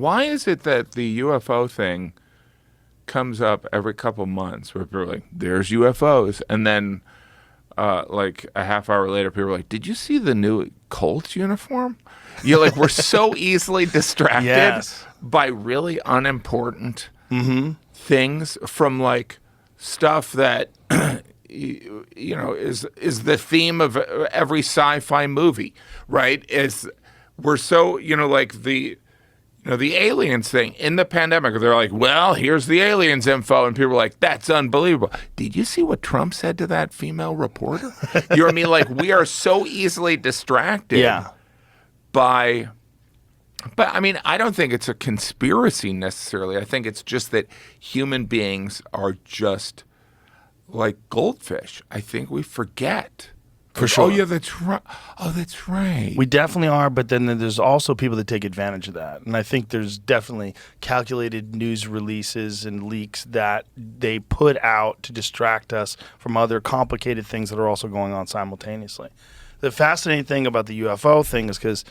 Why is it that the UFO thing comes up every couple months where people are like, there's UFOs, and then like a half hour later, people are like, did you see the new Colts uniform? You're like, we're so easily distracted Yes. by really unimportant things from like stuff that is the theme of every sci-fi movie, right? Is we're so like the aliens thing in the pandemic. They're like, well, here's the aliens info. And people are like, that's unbelievable. Did you see what Trump said to that female reporter? You know what I mean? Like, we are so easily distracted by, but I mean, I don't think it's a conspiracy necessarily. I think it's just that human beings are just like goldfish. I think we forget. For sure. Oh, yeah, that's right. Oh, that's right. We definitely are, but then there's also people that take advantage of that. And I think there's definitely calculated news releases and leaks that they put out to distract us from other complicated things that are also going on simultaneously. The fascinating thing about the UFO thing is because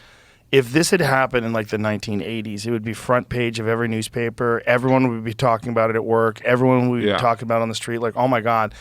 if this had happened in like the 1980s, it would be front page of every newspaper. Everyone would be talking about it at work. Everyone would be talking about it on the street. Like, oh my God.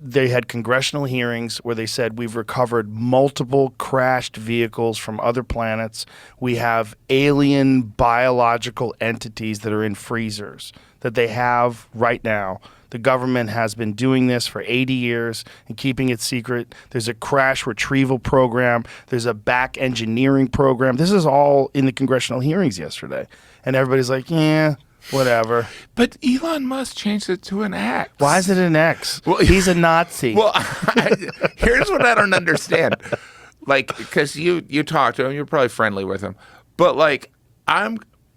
They had congressional hearings where they said we've recovered multiple crashed vehicles from other planets. We have alien biological entities that are in freezers that they have right now. The government has been doing this for 80 years and keeping it secret. There's a crash retrieval program. There's a back engineering program. This is all in the congressional hearings yesterday. And everybody's like, yeah. Whatever. But Elon Musk changed it to an X. Why is it an X? Well, he's a Nazi. Well, here's what I don't understand. Like, because you talk to him, you're probably friendly with him. But like,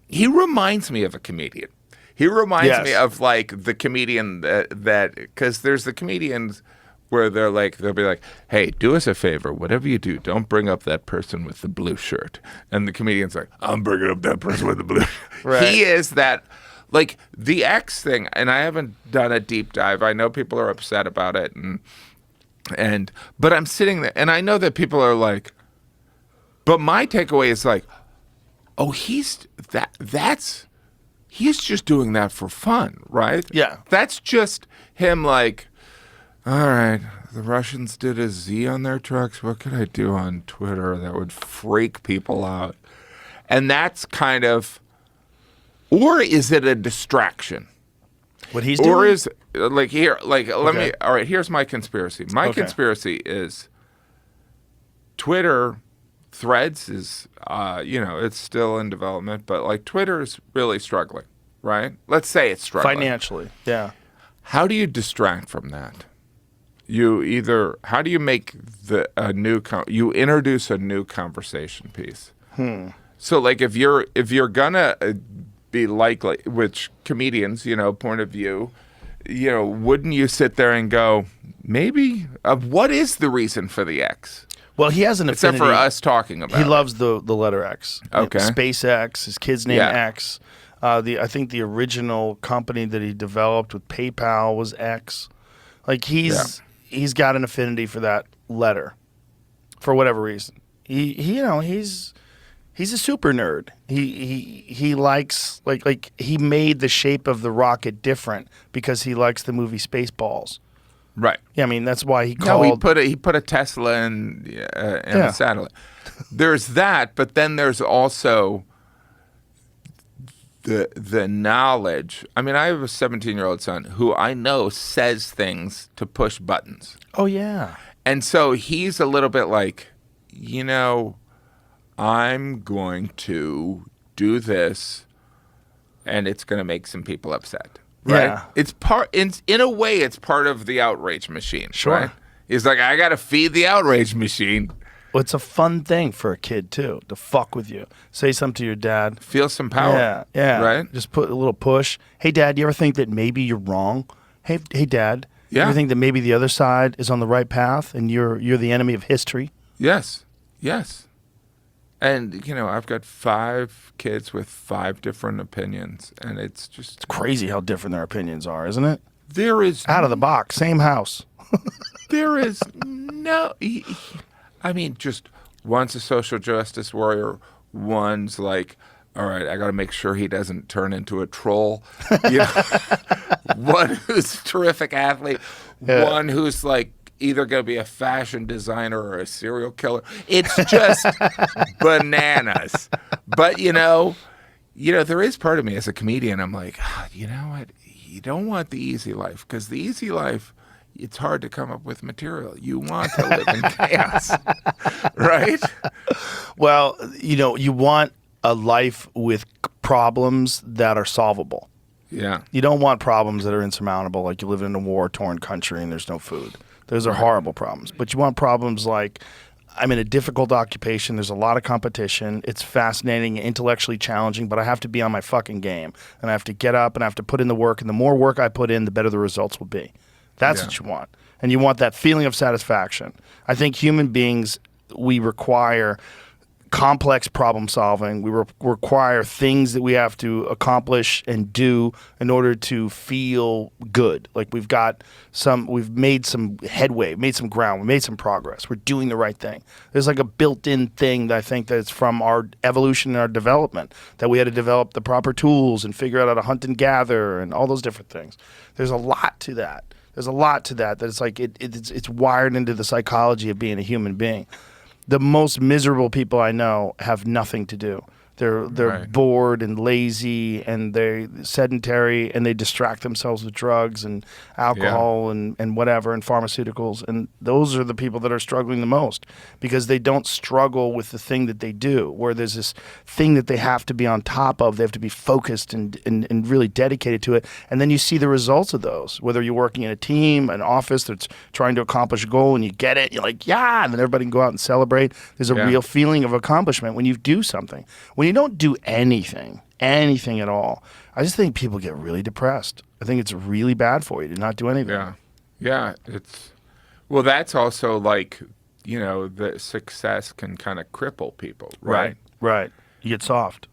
he reminds me of a comedian. He reminds me of like the comedian that because there's the comedians where they'll be like, hey, do us a favor, whatever you do, don't bring up that person with the blue shirt. And the comedian's like, I'm bringing up that person with the blue shirt. Right. He is that, like the X thing, and I haven't done a deep dive. I know people are upset about it, but I'm sitting there, and I know that people are like, but my takeaway is like, oh, he's just doing that for fun, right? Yeah. That's just him like, all right, the Russians did a Z on their trucks. What could I do on Twitter that would freak people out? And that's kind of, or is it a distraction? What he's doing? Or is, like, here, like, let me, all right, here's my conspiracy. My conspiracy is Twitter Threads is, it's still in development, but like Twitter is really struggling, right? Let's say it's struggling. Financially, yeah. How do you distract from that? How do you make you introduce a new conversation piece? So like if you're gonna be likely, which comedians, point of view, wouldn't you sit there and go, maybe, what is the reason for the X? Well, he has an affinity. Except for us talking about He loves the letter X. Okay. SpaceX, his kid's name X. I think the original company that he developed with PayPal was X. Like he's got an affinity for that letter, for whatever reason. He's a super nerd. He likes like he made the shape of the rocket different because he likes the movie Spaceballs. Right. Yeah, I mean that's why he called. No, he put a Tesla in a satellite. There's that, but then there's also the knowledge. I mean, I have a 17-year-old son who I know says things to push buttons. Oh yeah. And so he's a little bit like, I'm going to do this, and it's going to make some people upset. Right? Yeah. It's in a way, it's part of the outrage machine. Sure. Right? He's like, I got to feed the outrage machine. Well, it's a fun thing for a kid, too, to fuck with you. Say something to your dad. Feel some power. Yeah. Right? Just put a little push. Hey, Dad, you ever think that maybe you're wrong? Hey, Dad, you Yeah. ever think that maybe the other side is on the right path and you're the enemy of history? Yes. And, I've got 5 kids with 5 different opinions, and it's just... It's crazy how different their opinions are, isn't it? There is... Out of the box, same house. There is no... I mean, just one's a social justice warrior, one's like all right, I got to make sure he doesn't turn into a troll. You know, one who's a terrific athlete, one who's like either going to be a fashion designer or a serial killer. It's just bananas. But, you know, there is part of me as a comedian, I'm like, you know what? You don't want the easy life, because the easy life, it's hard to come up with material. You want to live in chaos, right? Well, you want a life with problems that are solvable. Yeah. You don't want problems that are insurmountable, like you live in a war-torn country and there's no food. Those are horrible problems. But you want problems like, I'm in a difficult occupation. There's a lot of competition. It's fascinating, intellectually challenging, but I have to be on my fucking game. And I have to get up and I have to put in the work. And the more work I put in, the better the results will be. That's what you want. And you want that feeling of satisfaction. I think human beings, we require complex problem solving. We require things that we have to accomplish and do in order to feel good. Like we've made some headway, made some ground, we made some progress. We're doing the right thing. There's like a built-in thing that I think that's from our evolution and our development, that we had to develop the proper tools and figure out how to hunt and gather and all those different things. There's a lot to that. That it's like it's wired into the psychology of being a human being. The most miserable people I know have nothing to do. They're bored and lazy and they're sedentary and they distract themselves with drugs and alcohol and whatever and pharmaceuticals. And those are the people that are struggling the most because they don't struggle with the thing that they do, where there's this thing that they have to be on top of. They have to be focused and really dedicated to it. And then you see the results of those, whether you're working in a team, an office that's trying to accomplish a goal and you get it, you're like, yeah, and then everybody can go out and celebrate. There's a real feeling of accomplishment when you do something. When you don't do anything at all, I just think people get really depressed. I think it's really bad for you to not do anything. Yeah. Well, that's also like, the success can kind of cripple people, right? Right. You get soft.